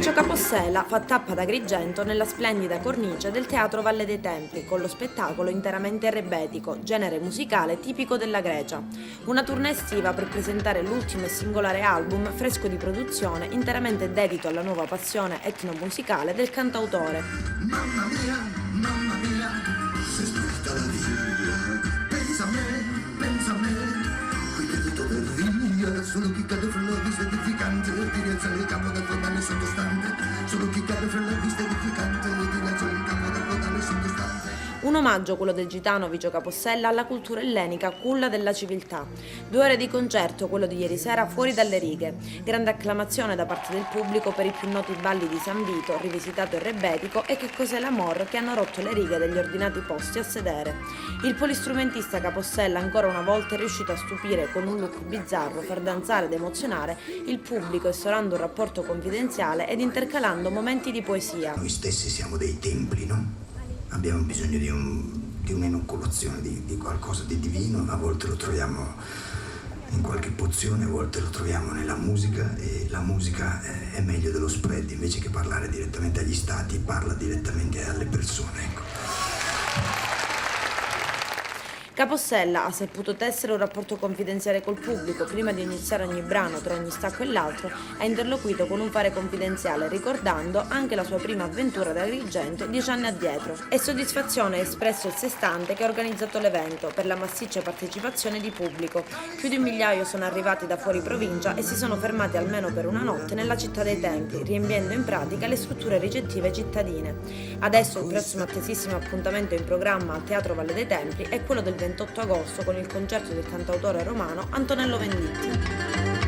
Licio Capossela fa tappa ad Agrigento nella splendida cornice del Teatro Valle dei Templi con lo spettacolo interamente rebetico, genere musicale tipico della Grecia. Una tournée estiva per presentare l'ultimo e singolare album fresco di produzione interamente dedito alla nuova passione etnomusicale del cantautore. Mamma mia, se spletta la via, pensa a me, qui vedo per via, solo chi cade fra la vista edificante, ti rialza il campo dal fondale sottostante, solo chi cade fra la vista edificante, ti rialza il campo dal fondale sottostante. Un omaggio, quello del gitano Licio Capossela, alla cultura ellenica, culla della civiltà. 2 ore di concerto, quello di ieri sera, fuori dalle righe. Grande acclamazione da parte del pubblico per i più noti balli di San Vito, rivisitato e rebetico, e Che cos'è l'amor, che hanno rotto le righe degli ordinati posti a sedere. Il polistrumentista Capossela ancora una volta è riuscito a stupire con un look bizzarro, far danzare ed emozionare il pubblico, instaurando un rapporto confidenziale ed intercalando momenti di poesia. Noi stessi siamo dei templi, no? Abbiamo bisogno di un'inoculazione, di qualcosa di divino, a volte lo troviamo in qualche pozione, a volte lo troviamo nella musica, e la musica è meglio dello spread, invece che parlare direttamente agli stati, parla direttamente alle persone, ecco. Capossela ha saputo tessere un rapporto confidenziale col pubblico. Prima di iniziare ogni brano, tra ogni stacco e l'altro, ha interloquito con un fare confidenziale, ricordando anche la sua prima avventura ad Agrigento 10 anni addietro. E soddisfazione ha espresso il Sestante che ha organizzato l'evento per la massiccia partecipazione di pubblico. Più di 1 migliaio sono arrivati da fuori provincia e si sono fermati almeno per una notte nella città dei templi, riempiendo in pratica le strutture ricettive cittadine. Adesso il prossimo attesissimo appuntamento in programma al Teatro Valle dei Templi è quello del 28 agosto con il concerto del cantautore romano Antonello Venditti.